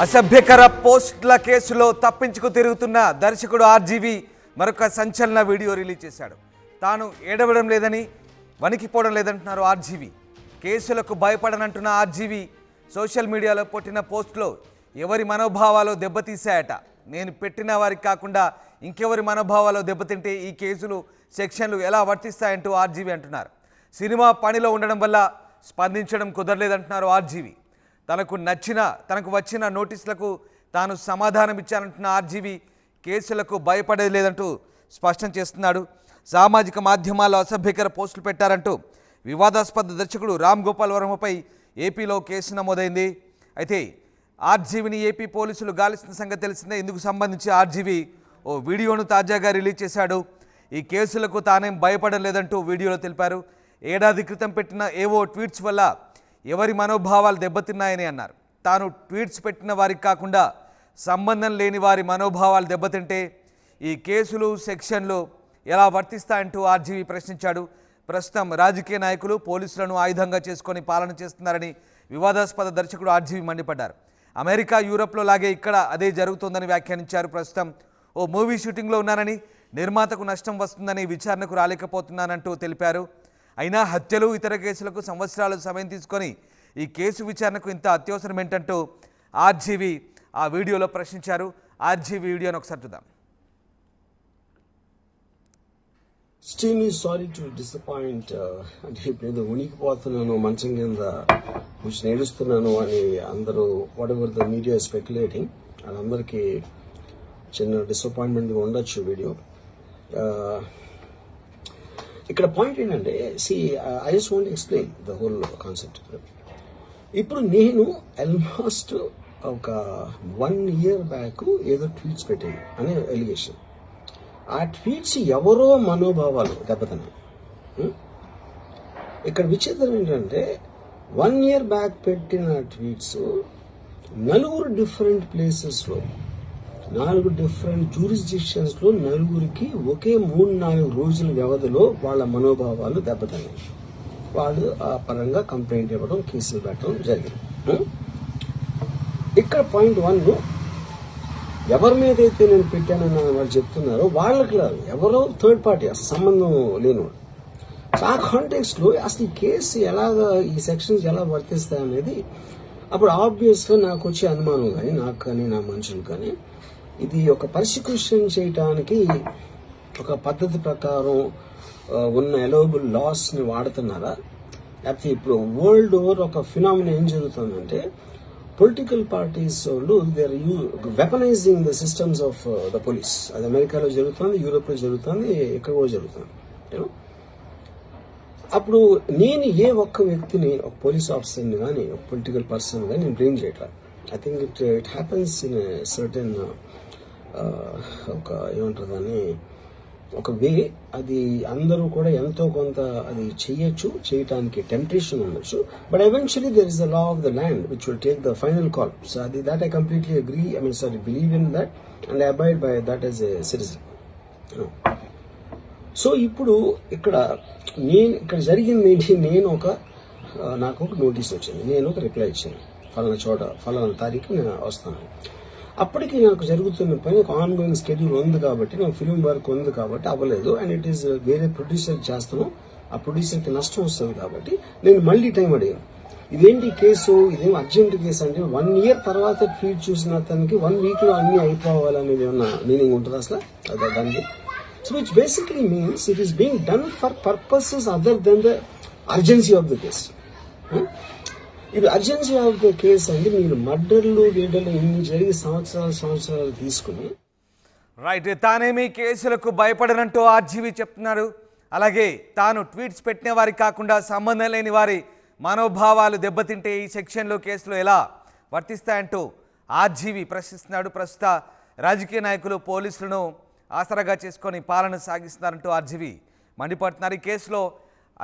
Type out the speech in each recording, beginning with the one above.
అసభ్యకర పోస్టుల కేసులో తప్పించుకు తిరుగుతున్న దర్శకుడు ఆర్జీవి మరొక సంచలన వీడియో రిలీజ్ చేశాడు. తాను ఏడవడం లేదని, వణికిపోవడం లేదంటున్నారు ఆర్జీవి. కేసులకు భయపడనంటున్న ఆర్జీవి సోషల్ మీడియాలో పెట్టిన పోస్టులో ఎవరి మనోభావాలో దెబ్బతీశాయట. నేను పెట్టిన వారికి కాకుండా ఇంకెవరి మనోభావాలో దెబ్బతింటే ఈ కేసులు, సెక్షన్లు ఎలా వర్తిస్తాయంటూ ఆర్జీవి అంటున్నారు. సినిమా పనిలో ఉండడం వల్ల స్పందించడం కుదరలేదంటున్నారు ఆర్జీవి. తనకు వచ్చిన నోటీసులకు తాను సమాధానం ఇచ్చానంటున్న ఆర్జీవి కేసులకు భయపడలేదంటూ స్పష్టం చేస్తున్నాడు. సామాజిక మాధ్యమాల్లో అసభ్యకర పోస్టులు పెట్టారంటూ వివాదాస్పద దర్శకుడు రామ్ గోపాల్ వర్మపై ఏపీలో కేసు నమోదైంది. అయితే ఆర్జీవిని ఏపీ పోలీసులు గాలిస్తున్న సంగతి తెలిసిందే. ఇందుకు సంబంధించి ఆర్జీవి ఓ వీడియోను తాజాగా రిలీజ్ చేశాడు. ఈ కేసులకు తానేం భయపడలేదంటూ వీడియోలో తెలిపారు. ఏడాది క్రితం పెట్టిన ఏవో ట్వీట్స్ వల్ల ఎవరి మనోభావాలు దెబ్బతిన్నాయని అన్నారు. తాను ట్వీట్స్ పెట్టిన వారికి కాకుండా సంబంధం లేని వారి మనోభావాలు దెబ్బతింటే ఈ కేసులు, సెక్షన్లు ఎలా వర్తిస్తాయంటూ ఆర్జీవి ప్రశ్నించాడు. ప్రస్తుతం రాజకీయ నాయకులు పోలీసులను ఆయుధంగా చేసుకొని పాలన చేస్తున్నారని వివాదాస్పద దర్శకుడు ఆర్జీవి మండిపడ్డారు. అమెరికా, యూరప్లో లాగే ఇక్కడ అదే జరుగుతోందని వ్యాఖ్యానించారు. ప్రస్తుతం ఓ మూవీ షూటింగ్లో ఉన్నానని, నిర్మాతకు నష్టం వస్తుందని విచారణకు రాలేకపోతున్నానంటూ తెలిపారు. అయినా హత్యలు, ఇతర కేసులకు సంవత్సరాలు సమయం తీసుకొని ఈ కేసు విచారణకు ఇంత అత్యవసరం ఏంటంటూ ఆర్జీవి ఆ వీడియోలో ప్రశ్నించారు. ఆర్జీవి వీడియోను ఒకసారి చూద్దాం. Extremely sorry to disappoint. అంటే ఇప్పుడు ఉనికిపోతున్నాను, మంచం కింద కొంచెం నేడుస్తున్నాను అని అందరూ what ever the media speculating, వాళ్ళందరికీ చిన్న డిసప్పాయింట్మెంట్గా ఉండొచ్చు వీడియో. ఇక్కడ పాయింట్ ఏంటంటే, I just want explain the whole concept. ఇప్పుడు నేను ఆల్మోస్ట్ ఒక 1 year బ్యాక్ ఏదో ట్వీట్స్ పెట్టాను అనే ఎలిగేషన్. ఆ ట్వీట్స్ ఎవరో మనోభావాలు దెబ్బతిన్నాయి. ఇక్కడ విచిత్రం ఏంటంటే 1 year బ్యాక్ పెట్టిన ట్వీట్స్ 4 డిఫరెంట్ ప్లేసెస్లో, 4 డిఫరెంట్ జ్యూరిస్డిక్షన్స్లో నలుగురికి ఒకే 3-4 రోజుల వ్యవధిలో వాళ్ళ మనోభావాలు దెబ్బతిన్నాయి. వాళ్ళు ఆ పరంగా కంప్లైంట్ ఇవ్వడం, కేసులు పెట్టడం జరిగింది. ఇక్కడ పాయింట్ 1, ఎవరి మీద అయితే నేను పెట్టానని వాళ్ళు చెప్తున్నారో వాళ్ళకి లేదు, ఎవరో థర్డ్ పార్టీ, అసలు సంబంధం లేనివాడు. ఆ కాంటెక్స్ట్ లో అసలు ఈ కేసు ఎలాగా, ఈ సెక్షన్స్ ఎలా వర్తిస్తాయి అనేది అప్పుడు ఆబ్వియస్ గా నాకు వచ్చే అనుమానం కానీ, నాకు కానీ, నా మనుషులు కానీ, ఇది ఒక పర్సిక్యూషన్ చేయటానికి ఒక పద్ధతి ప్రకారం ఉన్న ఎలోబుల్ లాస్ ని వాడుతున్నారా, లేకపోతే ఇప్పుడు వరల్డ్ ఓవర్ ఒక ఫినామినా ఏం జరుగుతుందంటే, పొలిటికల్ పార్టీస్ వాళ్ళు they are weaponizing the systems of the police. అది అమెరికాలో జరుగుతుంది, యూరోప్ లో జరుగుతుంది, ఎక్కడ కూడా జరుగుతుంది. అప్పుడు నేను ఏ ఒక్క వ్యక్తిని, ఒక పోలీస్ ఆఫీసర్ని కానీ, ఒక పొలిటికల్ పర్సన్ కానీ నేను బ్లేమ్ చేయట్లా. I think it happens in certain ఒక ఏమంటారు దాన్ని, ఒక వే. అది అందరూ కూడా ఎంతో కొంత అది చేయటానికి టెంప్టేషన్ ఉండొచ్చు. But eventually there is the law of the land which will take the final call. So అది that I completely agree, believe in that and I abide by that as a citizen. So ఇప్పుడు ఇక్కడ జరిగింది ఏంటి, నాకు ఒక notice వచ్చింది, నేను ఒక రిప్లై ఇచ్చాను, ఫలానా తారీఖు నేను వస్తాను. అప్పటికి నాకు జరుగుతున్న పని ఒక ఆన్గోయింగ్ స్కెడ్యూల్ ఉంది కాబట్టి, నాకు ఫిల్మ్ వర్క్ ఉంది కాబట్టి అవ్వలేదు. అండ్ ఇట్ ఈస్ వేరే ప్రొడ్యూసర్ చేస్తాను, ఆ ప్రొడ్యూసర్కి నష్టం వస్తుంది కాబట్టి నేను మళ్ళీ టైం అడిగాను. ఇదేంటి కేసు, ఇదేం అర్జెంట్ కేసు అంటే 1 year తర్వాత ట్వీట్ చూసిన అతనికి 1 week లో అన్ని అయిపోవాలనేది ఏమన్నా మీనింగ్ ఉంటుంది అసలు దానికి? So which basically means it is being done for purposes other than the urgency of the case. ఇది అర్జెన్సీ ఆఫ్ ద కేసు అంటే మీరు మర్డర్లు, గీడర్లు ఇన్ని జరిగి సంవత్సరాలు తీసుకుని రైట్. తానేమి కేసులకు భయపడనంటూ ఆర్జీవి చెప్తున్నారు. అలాగే తాను ట్వీట్స్ పెట్టిన వారికి కాకుండా సంబంధం లేని వారి మనోభావాలు దెబ్బతింటే ఈ సెక్షన్లు, కేసులు ఎలా వర్తిస్తాయంటూ ఆర్జీవి ప్రశ్నిస్తున్నాడు. ప్రస్తుత రాజకీయ నాయకులు పోలీసులను ఆసరాగా చేసుకొని పాలన సాగిస్తున్నారంటూ ఆర్జీవి మండిపడుతున్నారు. ఈ కేసులో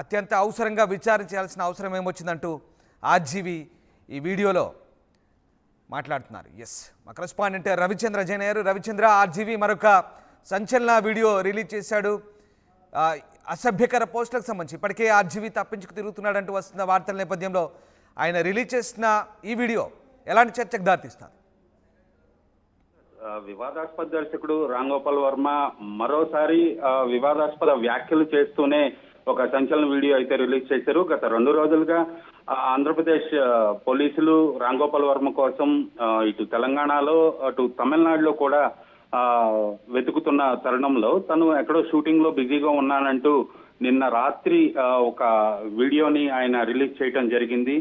అత్యంత అవసరంగా విచారణ చేయాల్సిన అవసరం ఏమొచ్చిందంటూ ఆర్జీవి ఈ వీడియోలో మాట్లాడుతున్నారు. మా కరెస్పాండెంట్ రవిచంద్ర జైన్ అయ్యారు. రవిచంద్ర, ఆర్జీవి మరొక సంచలన వీడియో రిలీజ్ చేశాడు. అసభ్యకర పోస్టులకు సంబంధించి ఇప్పటికే ఆర్జీవి తప్పించుకు తిరుగుతున్నాడంటూ వస్తున్న వార్తల నేపథ్యంలో ఆయన రిలీజ్ చేసిన ఈ వీడియో ఎలాంటి చర్చకు దారితీస్తారు? వివాదాస్పద దర్శకుడు రామ్ గోపాల్ వర్మ మరోసారి వివాదాస్పద వ్యాఖ్యలు చేస్తూనే ఒక సంచలన వీడియో అయితే రిలీజ్ చేశారు. గత 2 రోజులుగా ఆంధ్రప్రదేశ్ పోలీసులు రామ్ గోపాల్ వర్మ కోసం ఇటు తెలంగాణలో అటు తమిళనాడులో కూడా వెతుకుతున్న తరుణంలో తను ఎక్కడో షూటింగ్ లో బిజీగా ఉన్నానంటూ నిన్న రాత్రి ఒక వీడియోని ఆయన రిలీజ్ చేయడం జరిగింది.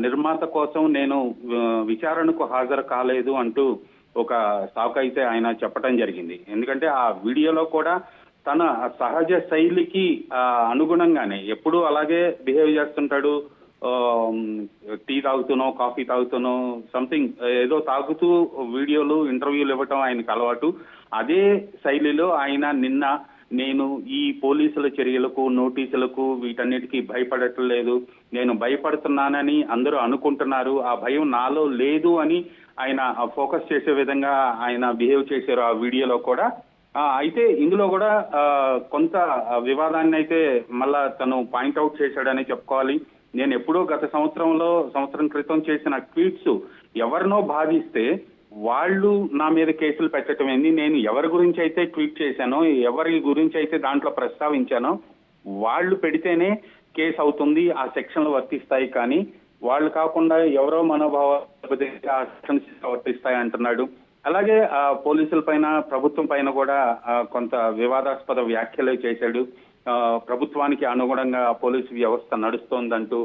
నిర్మాత కోసం నేను విచారణకు హాజరు కాలేదు అంటూ ఒక సాకు అయితే ఆయన చెప్పడం జరిగింది. ఎందుకంటే ఆ వీడియోలో కూడా తన సహజ శైలికి అనుగుణంగానే ఎప్పుడూ అలాగే బిహేవ్ చేస్తుంటాడు. టీ తాగుతూనో కాఫీ తాగుతూనో సంథింగ్ ఏదో తాగుతూ వీడియోలు ఇంటర్వ్యూలు ఇవ్వటం ఆయనకు అలవాటు. అదే శైలిలో ఆయన నిన్న నేను ఈ పోలీసుల చర్యలకు నోటీసులకు వీటన్నిటికీ భయపడట్లేదు, నేను భయపడుతున్నానని అందరూ అనుకుంటున్నారు, ఆ భయం నాలో లేదు అని ఆయన ఫోకస్ చేసే విధంగా ఆయన బిహేవ్ చేశారు ఆ వీడియోలో కూడా. అయితే ఇందులో కూడా కొంత వివాదాన్ని అయితే మళ్ళా తను పాయింట్అవుట్ చేశాడని చెప్పుకోవాలి. నేను ఎప్పుడో గత సంవత్సరం క్రితం చేసిన ట్వీట్స్ ఎవరినో బాధిస్తే వాళ్ళు నా మీద కేసులు పెట్టడం ఏంది, నేను ఎవరి గురించి అయితే ట్వీట్ చేశానో ఎవరి గురించి అయితే దాంట్లో ప్రస్తావించానో వాళ్ళు పెడితేనే కేసు అవుతుంది, ఆ సెక్షన్లు వర్తిస్తాయి, కానీ వాళ్ళు కాకుండా ఎవరో మనోభావాలు ఆ సెక్షన్స్ వర్తిస్తాయి అంటున్నాడు. అలాగే పోలీసుల పైన ప్రభుత్వం పైన కూడా కొంత వివాదాస్పద వ్యాఖ్యలు చేశాడు. ప్రభుత్వానికి అనుగుణంగా పోలీసు వ్యవస్థ నడుస్తోందంటూ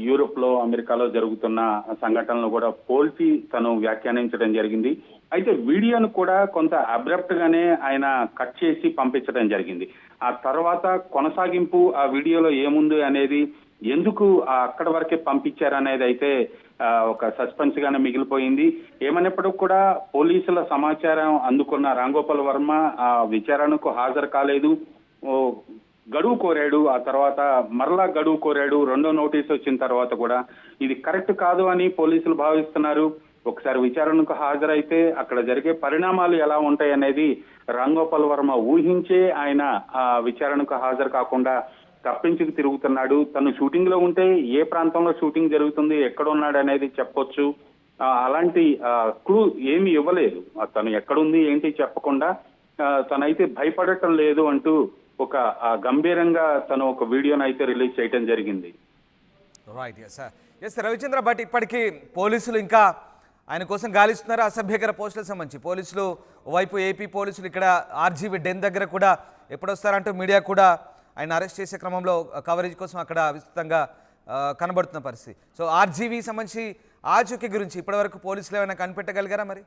యూరోప్ లో అమెరికాలో జరుగుతున్న సంఘటనలు కూడా పోల్చి తను వ్యాఖ్యానించడం జరిగింది. అయితే వీడియోను కూడా కొంత అబ్రప్ట్ గానే ఆయన కట్ చేసి పంపించడం జరిగింది. ఆ తర్వాత కొనసాగింపు ఆ వీడియోలో ఏముంది అనేది, ఎందుకు అక్కడ వరకే పంపించారనేది అయితే ఒక సస్పెన్స్ గానే మిగిలిపోయింది. ఏమన్నప్పటికీ కూడా పోలీసుల సమాచారం అందుకున్న రామ్ గోపాల్ వర్మ విచారణకు హాజరు కాలేదు, గడువు కోరాడు. ఆ తర్వాత మరలా గడువు కోరాడు. 2వ నోటీస్ వచ్చిన తర్వాత కూడా ఇది కరెక్ట్ కాదు అని పోలీసులు భావిస్తున్నారు. ఒకసారి విచారణకు హాజరైతే అక్కడ జరిగే పరిణామాలు ఎలా ఉంటాయి అనేది రామ్ గోపాల్ వర్మ ఊహించే ఆయన విచారణకు హాజరు కాకుండా తప్పించుకు తిరుగుతున్నాడు. తను షూటింగ్ లో ఉంటే ఏ ప్రాంతంలో షూటింగ్ జరుగుతుంది, ఎక్కడ ఉన్నాడు అనేది చెప్పొచ్చు. అలాంటి క్లూ ఏమి ఇవ్వలేదు. తను ఎక్కడుంది ఏంటి చెప్పకుండా తనైతే భయపడటం లేదు అంటూ ఒక గంభీరంగా తను ఒక వీడియోని అయితే రిలీజ్ చేయడం జరిగింది. రైట్. ఎస్ రవిచంద్ర, బట్ ఇప్పటికీ పోలీసులు ఇంకా ఆయన కోసం గాలిస్తున్నారు. అసభ్యకర పోస్టులకు సంబంధించి పోలీసులు వైపు ఏపీ పోలీసులు ఇక్కడ ఆర్జీవీ డెన్ దగ్గర కూడా ఎప్పుడొస్తారంటూ మీడియా కూడా ఆయన అరెస్ట్ చేసే క్రమంలో కవరేజ్ కోసం అక్కడ విస్తృతంగా కనబడుతున్న పరిస్థితి. సో ఆర్జీవీ సంబంధించి ఆచూకీ గురించి ఇప్పటివరకు పోలీసులు ఏమైనా కనిపెట్టగలిగారా? మరి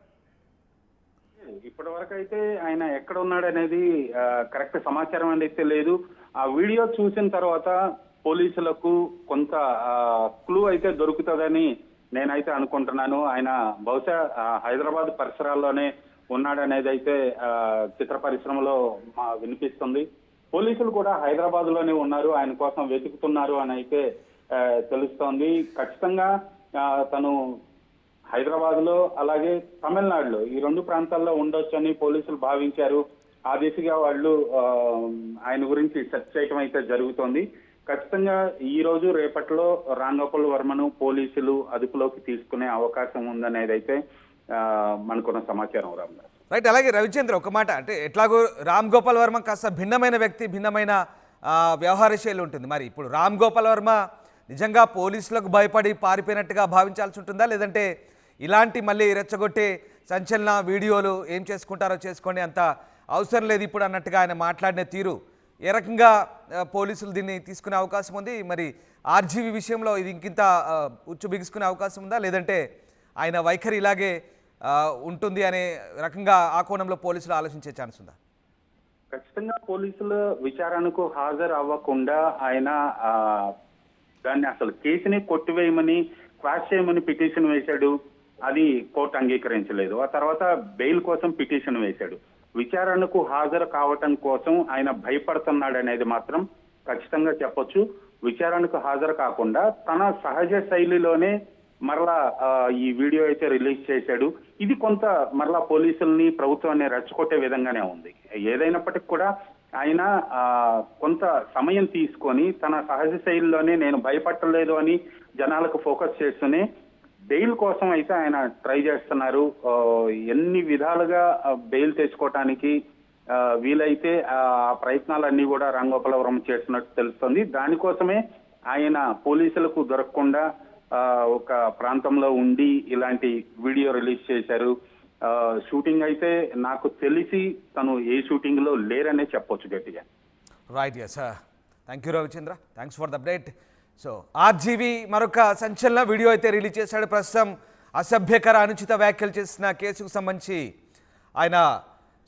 ఇప్పటి వరకు అయితే ఆయన ఎక్కడ ఉన్నాడు అనేది కరెక్ట్ సమాచారం అయితే లేదు. ఆ వీడియో చూసిన తర్వాత పోలీసులకు కొంత క్లూ అయితే దొరుకుతుందని నేనైతే అనుకుంటున్నాను. ఆయన బహుశా హైదరాబాద్ పరిసరాల్లోనే ఉన్నాడనేది అయితే చిత్ర పరిశ్రమలో వినిపిస్తుంది. పోలీసులు కూడా హైదరాబాద్ లోనే ఉన్నారు, ఆయన కోసం వెతుకుతున్నారు అని అయితే తెలుస్తోంది. ఖచ్చితంగా తను హైదరాబాద్ లో అలాగే తమిళనాడులో ఈ 2 ప్రాంతాల్లో ఉండొచ్చని పోలీసులు భావించారు. ఆ దిశగా వాళ్ళు ఆయన గురించి సెర్చ్ చేయడం అయితే జరుగుతోంది. ఖచ్చితంగా ఈ రోజు రేపట్లో రామ్ గోపాల్ వర్మను పోలీసులు అదుపులోకి తీసుకునే అవకాశం ఉందనేది అయితే మనకున్న సమాచారం. రామ్దాస్ రైట్. అలాగే రవిచంద్ర, ఒక మాట అంటే ఎట్లాగో రామ్ గోపాల్ వర్మ కాస్త భిన్నమైన వ్యక్తి, భిన్నమైన వ్యవహార శైలి ఉంటుంది. మరి ఇప్పుడు రామ్ గోపాల్ వర్మ నిజంగా పోలీసులకు భయపడి పారిపోయినట్టుగా భావించాల్సి ఉంటుందా, లేదంటే ఇలాంటి మళ్ళీ రెచ్చగొట్టే సంచలన వీడియోలు ఏం చేసుకుంటారో చేసుకోండి, అంత అవసరం లేదు ఇప్పుడు అన్నట్టుగా ఆయన మాట్లాడిన తీరు ఏ రకంగా పోలీసులు దీన్ని తీసుకునే అవకాశం ఉంది? మరి ఆర్జీవీ విషయంలో ఇది ఇంకింత ఉచ్చు బిగుసుకునే అవకాశం ఉందా, లేదంటే ఆయన వైఖరి ఇలాగే ఉంటుంది అనే రకంగా ఆ కోణంలో పోలీసులు ఆలోచించే ఛాన్స్ ఉందా? ఖచ్చితంగా పోలీసుల విచారణకు హాజరు అవ్వకుండా ఆయన దాన్ని అసలు కేసుని కొట్టివేయమని క్వాష్ చేయమని పిటిషన్ వేశాడు. అది కోర్టు అంగీకరించలేదు. ఆ తర్వాత బెయిల్ కోసం పిటిషన్ వేశాడు. విచారణకు హాజరు కావటం కోసం ఆయన భయపడుతున్నాడు అనేది మాత్రం ఖచ్చితంగా చెప్పొచ్చు. విచారణకు హాజరు కాకుండా తన సహజ శైలిలోనే మరలా ఈ వీడియో అయితే రిలీజ్ చేశాడు. ఇది కొంత మరలా పోలీసుల్ని ప్రభుత్వాన్ని రెచ్చగొట్టే విధంగానే ఉంది. ఏదైనప్పటికీ కూడా ఆయన కొంత సమయం తీసుకొని తన సహజ శైలిలోనే నేను భయపడలేదు అని జనాలకు ఫోకస్ చేస్తూనే బెయిల్ కోసం అయితే ఆయన ట్రై చేస్తున్నారు. ఎన్ని విధాలుగా బెయిల్ తెచ్చుకోవటానికి వీలైతే ఆ ప్రయత్నాలన్నీ కూడా రాంగోపాలవరం చేస్తున్నట్టు తెలుస్తుంది. దానికోసమే ఆయన పోలీసులకు దొరకకుండా ఒక ప్రాంతంలో ఉండి ఇలాంటి వీడియో రిలీజ్ చేశారు. షూటింగ్ అయితే నాకు తెలిసి తను ఏ షూటింగ్ లో లేరనే చెప్పొచ్చు గట్టిగా. Right, yes, thank you Ravichandra, thanks for the update. So RGV మరొక సంచలన వీడియో అయితే రిలీజ్ చేశాడు. ప్రస్తుతం అసభ్యకర అనుచిత వ్యాఖ్యలు చేసిన కేసుకు సంబంధించి ఆయన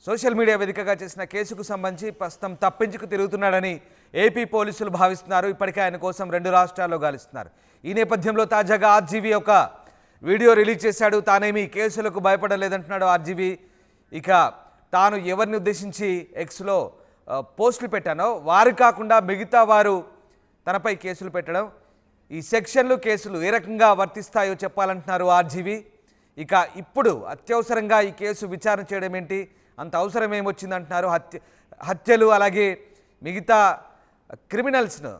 సోషల్ మీడియా వేదికగా చేసిన కేసుకు సంబంధించి ప్రస్తుతం తప్పించుకు తిరుగుతున్నాడని ఏపీ పోలీసులు భావిస్తున్నారు. ఇప్పటికే ఆయన కోసం 2 రాష్ట్రాల్లో గాలిస్తున్నారు. ఈ నేపథ్యంలో తాజాగా ఆర్జీవి ఒక వీడియో రిలీజ్ చేశాడు. తానేమి కేసులకు భయపడలేదంటున్నాడు ఆర్జీవి. ఇక తాను ఎవరిని ఉద్దేశించి ఎక్స్లో పోస్టులు పెట్టానో వారు కాకుండా మిగతా వారు తనపై కేసులు పెట్టడం, ఈ సెక్షన్లు కేసులు ఏ రకంగా వర్తిస్తాయో చెప్పాలంటున్నారు ఆర్జీవి. ఇక ఇప్పుడు అత్యవసరంగా ఈ కేసు విచారణ చేయడం ఏంటి, అంత అవసరం ఏమొచ్చిందంటున్నారు. హత్యలు అలాగే మిగతా క్రిమినల్స్ను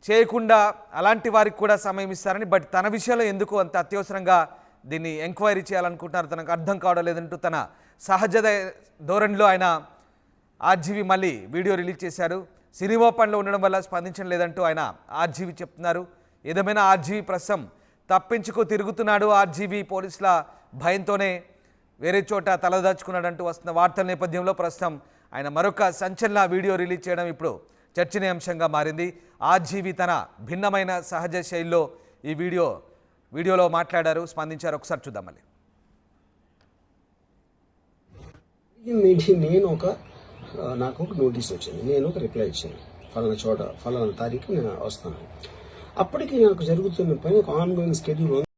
చేయకుండా అలాంటి వారికి కూడా సమయం ఇస్తారని, బట్ తన విషయంలో ఎందుకు అంత అత్యవసరంగా దీన్ని ఎంక్వైరీ చేయాలనుకుంటున్నారు తనకు అర్థం కావడం లేదంటూ తన సహజ ధోరణిలో ఆయన ఆర్జీవి మళ్ళీ వీడియో రిలీజ్ చేశారు. సినిమా పనిలో ఉండడం వల్ల స్పందించడం లేదంటూ ఆయన ఆర్జీవి చెప్తున్నారు. ఏదేమైనా ఆర్జీవి ప్రస్తుతం తప్పించుకు తిరుగుతున్నాడు. ఆర్జీవి పోలీసుల భయంతోనే వేరే చోట తలదాచుకున్నాడంటూ వస్తున్న వార్తల నేపథ్యంలో ప్రస్తుతం ఆయన మరొక సంచలన వీడియో రిలీజ్ చేయడం ఇప్పుడు చర్చనీయాంశంగా మారింది. ఆర్జీవి తన భిన్నమైన సహజ శైలిలో ఈ వీడియోలో మాట్లాడారు, స్పందించారు. ఒకసారి చూద్దాం మళ్ళీ. నాకు ఒక నోటీస్ వచ్చింది, నేను ఒక రిప్లై ఇచ్చాను, ఫలానా చోట ఫలానా తారీఖు నేను వస్తాను. అప్పటికి నాకు జరుగుతున్న పని ఒక ఆన్ గోయింగ్ స్కెడ్యూల్